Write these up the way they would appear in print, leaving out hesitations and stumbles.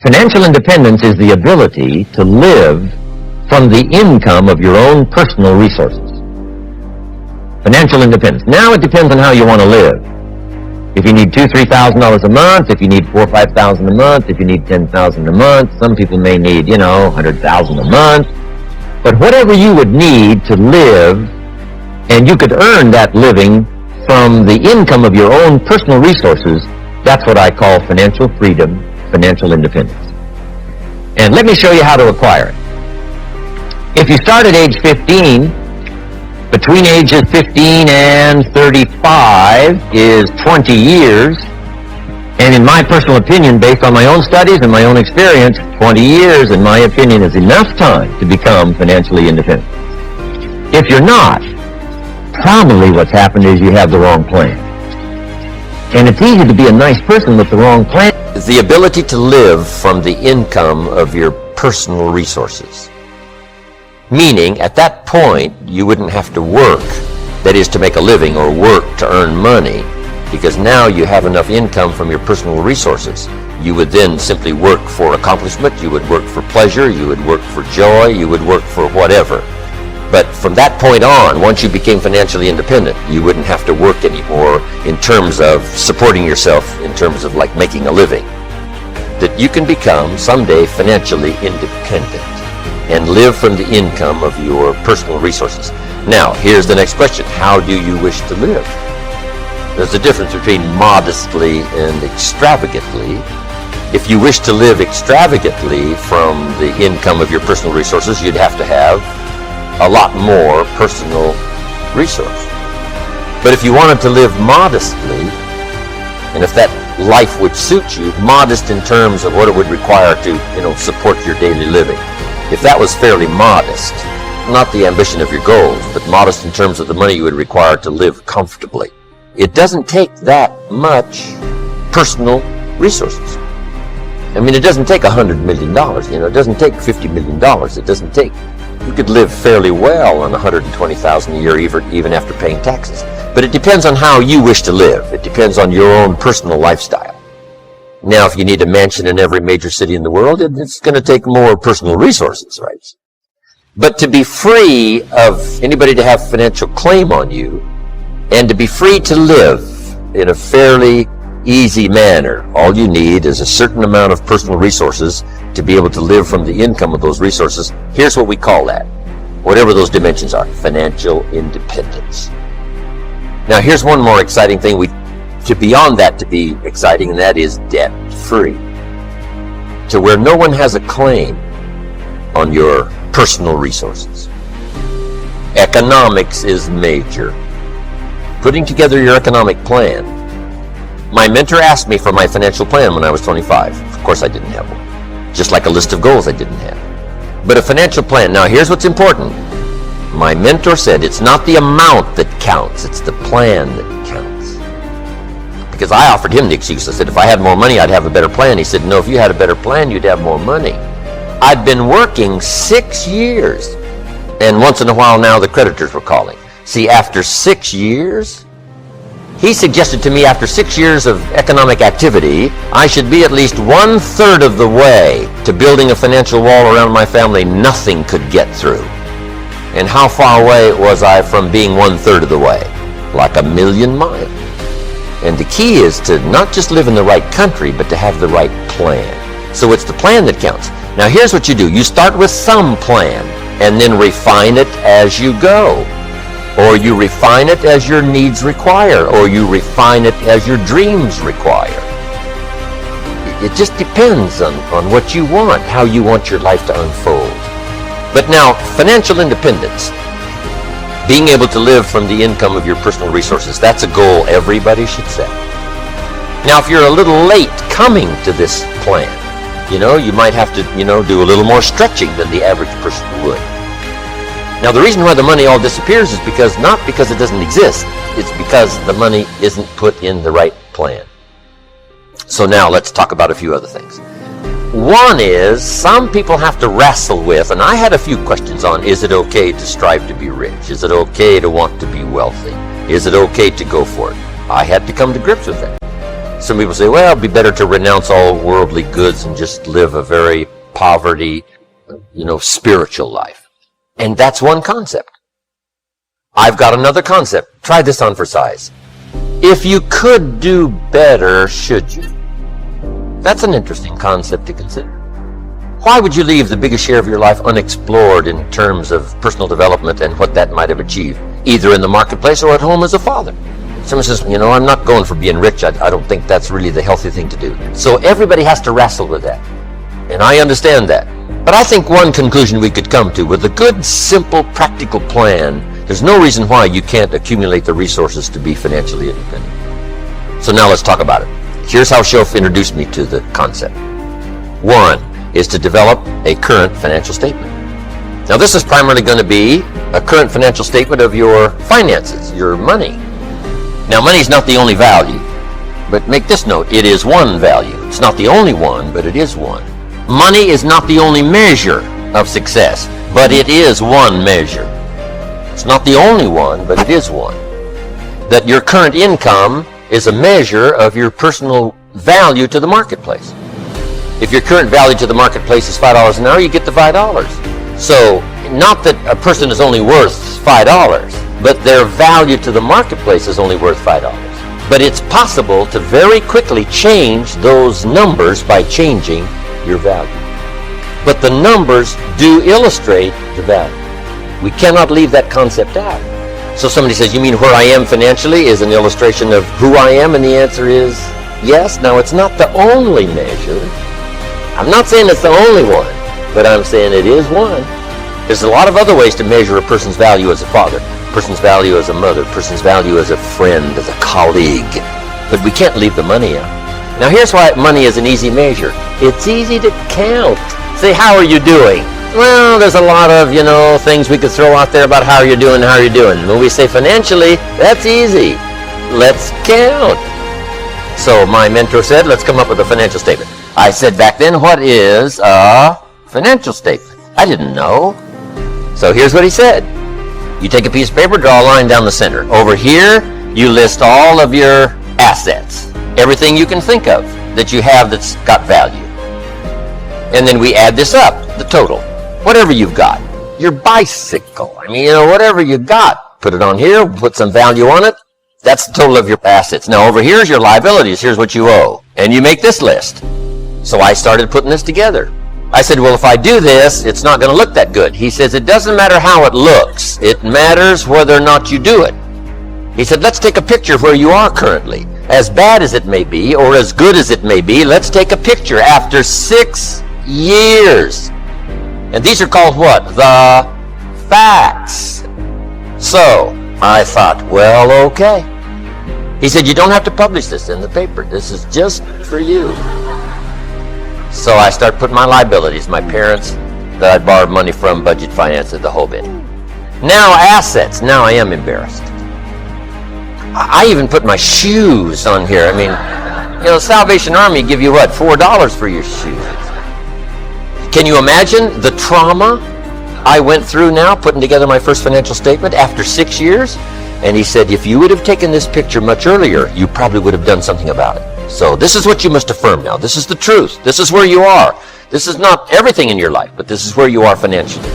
Financial independence is the ability to live from the income of your own personal resources. Financial independence. Now it depends on how you want to live. If you need $2,000, $3,000 a month, if you need $4,000 or $5,000 a month, if you need $10,000 a month, some people may need, $100,000 a month. But whatever you would need to live, and you could earn that living from the income of your own personal resources, that's what I call financial freedom, financial independence. And let me show you how to acquire it. If you start at age 15, between ages 15 and 35 is 20 years, and in my personal opinion, based on my own studies and my own experience, 20 years, in my opinion, is enough time to become financially independent. If you're not, probably what's happened is you have the wrong plan. And it's easy to be a nice person with the wrong plan. It's the ability to live from the income of your personal resources. Meaning, at that point, you wouldn't have to work, that is to make a living or work to earn money, because now you have enough income from your personal resources. You would then simply work for accomplishment, you would work for pleasure, you would work for joy, you would work for whatever. But from that point on, once you became financially independent, you wouldn't have to work anymore in terms of supporting yourself, in terms of like making a living. That you can become someday financially independent and live from the income of your personal resources. Now, here's the next question. How do you wish to live? There's a difference between modestly and extravagantly. If you wish to live extravagantly from the income of your personal resources, you'd have to have a lot more personal resource. But if you wanted to live modestly, and if that life would suit you, modest in terms of what it would require to, support your daily living, if that was fairly modest, not the ambition of your goals, but modest in terms of the money you would require to live comfortably, it doesn't take that much personal resources. I mean, it doesn't take $100 million, it doesn't take $50 million, it doesn't take, you could live fairly well on $120,000 a year even after paying taxes. But it depends on how you wish to live. It depends on your own personal lifestyle. Now, if you need a mansion in every major city in the world, it's going to take more personal resources, right? But to be free of anybody to have financial claim on you, and to be free to live in a fairly easy manner, all you need is a certain amount of personal resources to be able to live from the income of those resources. Here's what we call that, whatever those dimensions are, financial independence. Now, here's one more exciting thing beyond that to be exciting, and that is debt-free. To where no one has a claim on your personal resources. Economics is major. Putting together your economic plan. My mentor asked me for my financial plan when I was 25. Of course I didn't have one. Just like a list of goals I didn't have. But a financial plan. Now here's what's important. My mentor said it's not the amount that counts, it's the plan that counts. Because I offered him the excuse. I said, if I had more money, I'd have a better plan. He said, no, if you had a better plan, you'd have more money. I'd been working 6 years. And once in a while now, the creditors were calling. See, after 6 years, he suggested to me after 6 years of economic activity, I should be at least 1/3 of the way to building a financial wall around my family nothing could get through. And how far away was I from being 1/3 of the way? Like 1,000,000 miles. And the key is to not just live in the right country, but to have the right plan. So it's the plan that counts. Now here's what you do. You start with some plan, and then refine it as you go. Or you refine it as your needs require, or you refine it as your dreams require. It just depends on what you want, how you want your life to unfold. But now, financial independence, being able to live from the income of your personal resources, that's a goal everybody should set. Now, if you're a little late coming to this plan, you might have to, do a little more stretching than the average person would. Now, the reason why the money all disappears is not because it doesn't exist, it's because the money isn't put in the right plan. So now let's talk about a few other things. One is, some people have to wrestle with, and I had a few questions on, is it okay to strive to be rich? Is it okay to want to be wealthy? Is it okay to go for it? I had to come to grips with that. Some people say, well, it'd be better to renounce all worldly goods and just live a very poverty, spiritual life. And that's one concept. I've got another concept. Try this on for size. If you could do better, should you? That's an interesting concept to consider. Why would you leave the biggest share of your life unexplored in terms of personal development and what that might have achieved, either in the marketplace or at home as a father? Someone says, I'm not going for being rich. I don't think that's really the healthy thing to do. So everybody has to wrestle with that. And I understand that. But I think one conclusion we could come to, with a good, simple, practical plan, there's no reason why you can't accumulate the resources to be financially independent. So now let's talk about it. Here's how Schoaf introduced me to the concept. One is to develop a current financial statement. Now this is primarily going to be a current financial statement of your finances, your money. Now money is not the only value, but make this note, it is one value. It's not the only one, but it is one. Money is not the only measure of success, but it is one measure. It's not the only one, but it is one. That your current income is a measure of your personal value to the marketplace. If your current value to the marketplace is $5 an hour, you get the $5. So, not that a person is only worth $5, but their value to the marketplace is only worth $5. But it's possible to very quickly change those numbers by changing your value. But the numbers do illustrate the value. We cannot leave that concept out. So somebody says, you mean where I am financially is an illustration of who I am? And the answer is yes. Now, it's not the only measure. I'm not saying it's the only one, but I'm saying it is one. There's a lot of other ways to measure a person's value as a father, a person's value as a mother, a person's value as a friend, as a colleague. But we can't leave the money out. Now, here's why money is an easy measure. It's easy to count. Say, how are you doing? Well, there's a lot of, things we could throw out there about how you're doing. When we say financially, that's easy. Let's count. So my mentor said, let's come up with a financial statement. I said back then, what is a financial statement? I didn't know. So here's what he said. You take a piece of paper, draw a line down the center. Over here, you list all of your assets. Everything you can think of that you have that's got value. And then we add this up, the total. Whatever you've got. Your bicycle. Whatever you got. Put it on here, put some value on it. That's the total of your assets. Now over here's your liabilities. Here's what you owe. And you make this list. So I started putting this together. I said, well, if I do this, it's not going to look that good. He says, it doesn't matter how it looks. It matters whether or not you do it. He said, let's take a picture of where you are currently. As bad as it may be, or as good as it may be, let's take a picture after 6 years. And these are called what? The facts. So I thought, well, okay. He said, you don't have to publish this in the paper. This is just for you. So I started putting my liabilities, my parents that I borrowed money from, budget finance, the whole bit. Now assets. Now I am embarrassed. I even put my shoes on here. Salvation Army give you what? $4 for your shoes. Can you imagine the trauma I went through now putting together my first financial statement after 6 years? And he said, if you would have taken this picture much earlier, you probably would have done something about it. So this is what you must affirm now. This is the truth. This is where you are. This is not everything in your life, but this is where you are financially.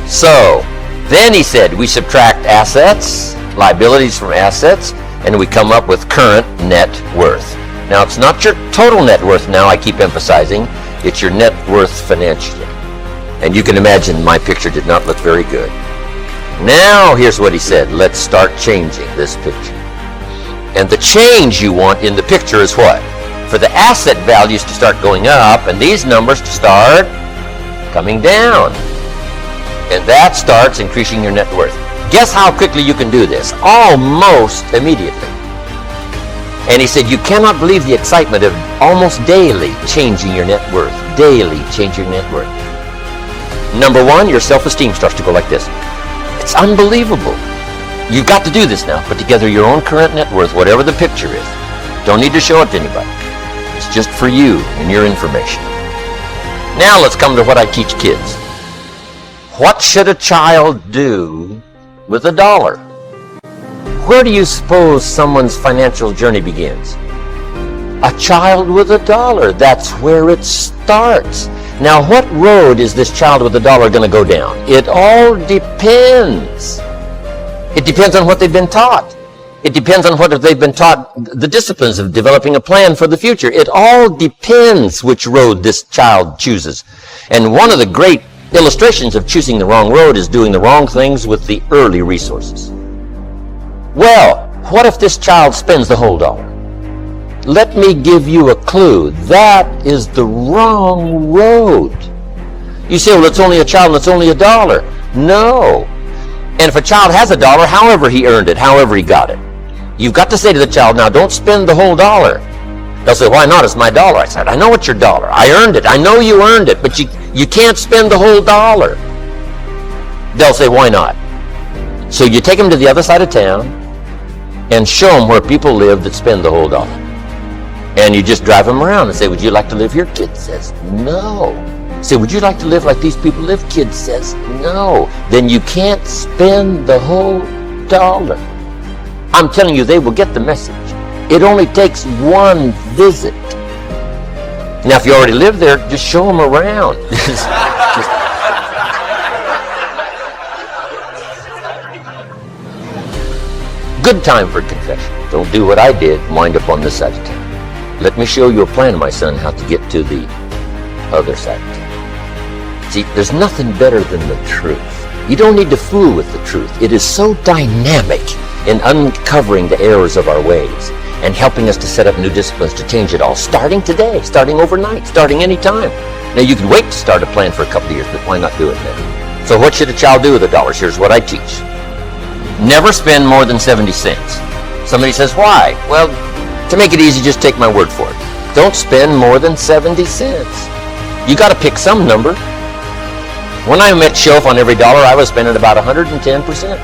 So then he said, we subtract assets, liabilities from assets, and we come up with current net worth. Now, it's not your total net worth now, I keep emphasizing. It's your net worth financially. And you can imagine my picture did not look very good. Now, here's what he said. Let's start changing this picture. And the change you want in the picture is what? For the asset values to start going up and these numbers to start coming down. And that starts increasing your net worth. Guess how quickly you can do this? Almost immediately. And he said, you cannot believe the excitement of almost daily changing your net worth. Daily change your net worth. Number one, your self-esteem starts to go like this. It's unbelievable. You've got to do this now. Put together your own current net worth, whatever the picture is. Don't need to show it to anybody. It's just for you and your information. Now let's come to what I teach kids. What should a child do with $1? Where do you suppose someone's financial journey begins? A child with $1. That's where it starts. Now, what road is this child with $1 going to go down? It all depends. It depends on what they've been taught. It depends on what they've been taught, the disciplines of developing a plan for the future. It all depends which road this child chooses. And one of the great illustrations of choosing the wrong road is doing the wrong things with the early resources. Well, what if this child spends the whole dollar? Let me give you a clue. That is the wrong road. You say, well, it's only a child and it's only $1. No. And if a child has $1, however he earned it, however he got it, you've got to say to the child, now don't spend the whole dollar. They'll say, why not? It's my dollar. I said, I know it's your dollar. I earned it. I know you earned it, but you can't spend the whole dollar. They'll say, why not? So you take them to the other side of town and show them where people live that spend the whole dollar. And you just drive them around and say, would you like to live here? Kid says, no. Say, would you like to live like these people live? Kid says, no. Then you can't spend the whole dollar. I'm telling you, they will get the message. It only takes one visit. Now, if you already live there, just show them around. Good time for confession. Don't do what I did, wind up on this side of town. Let me show you a plan, my son, how to get to the other side of town. See, there's nothing better than the truth. You don't need to fool with the truth. It is so dynamic in uncovering the errors of our ways and helping us to set up new disciplines to change it all, starting today, starting overnight, starting anytime. Now, you can wait to start a plan for a couple of years, but why not do it now? So what should a child do with $1? Here's what I teach. Never spend more than 70 cents. Somebody says, why? Well, to make it easy, just take my word for it. Don't spend more than 70 cents. You got to pick some number. When I met Shelf on every dollar, I was spending about 110%.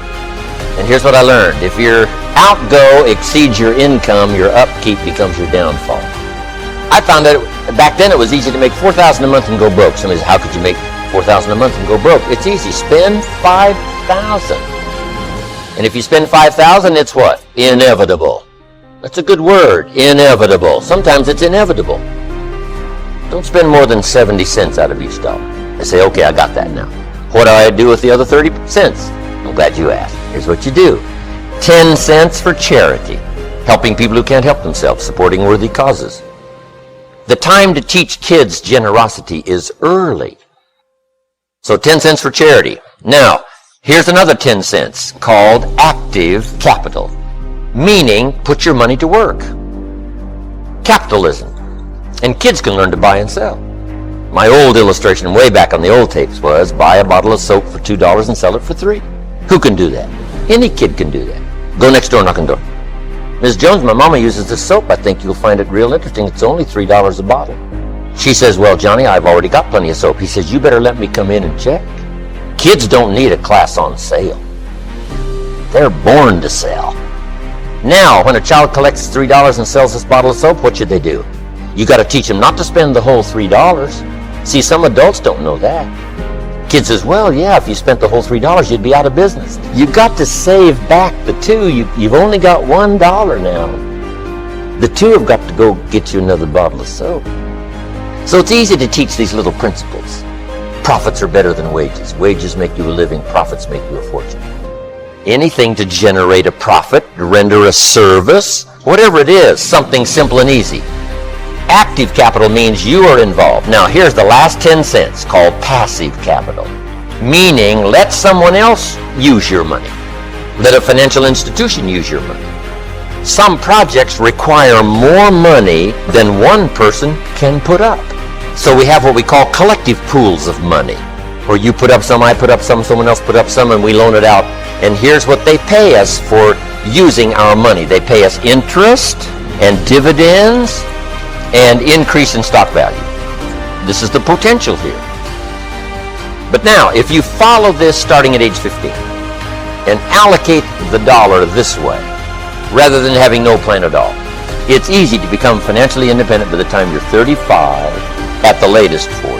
And here's what I learned. If your outgo exceeds your income, your upkeep becomes your downfall. I found that back then it was easy to make $4,000 a month and go broke. Somebody says, how could you make $4,000 a month and go broke? It's easy. Spend $5,000. And if you spend $5,000, it's what? Inevitable. That's a good word, inevitable. Sometimes it's inevitable. Don't spend more than 70 cents out of each dollar. I say, okay, I got that now. What do I do with the other 30 cents? I'm glad you asked. Here's what you do. 10 cents for charity, helping people who can't help themselves, supporting worthy causes. The time to teach kids generosity is early. So 10 cents for charity. Now, here's another 10 cents called active capital. Meaning, put your money to work. Capitalism. And kids can learn to buy and sell. My old illustration way back on the old tapes was buy a bottle of soap for $2 and sell it for $3. Who can do that? Any kid can do that. Go next door, knock on the door. Ms. Jones, my mama uses this soap. I think you'll find it real interesting. It's only $3 a bottle. She says, well, Johnny, I've already got plenty of soap. He says, you better let me come in and check. Kids don't need a class on sale. They're born to sell. Now, when a child collects $3 and sells this bottle of soap, what should they do? You got to teach them not to spend the whole $3. See, some adults don't know that. Kid says, well, yeah, if you spent the whole $3, you'd be out of business. You got to save back the $2. You've only got $1 now. The $2 have got to go get you another bottle of soap. So it's easy to teach these little principles. Profits are better than wages. Wages make you a living. Profits make you a fortune. Anything to generate a profit, render a service, whatever it is, something simple and easy. Active capital means you are involved. Now, here's the last 10 cents called passive capital, meaning let someone else use your money. Let a financial institution use your money. Some projects require more money than one person can put up. So we have what we call collective pools of money, where you put up some, I put up some, someone else put up some, and we loan it out. And here's what they pay us for using our money. They pay us interest and dividends and increase in stock value. This is the potential here. But now, if you follow this starting at age 15 and allocate the dollar this way, rather than having no plan at all, it's easy to become financially independent by the time you're 35, at the latest 40.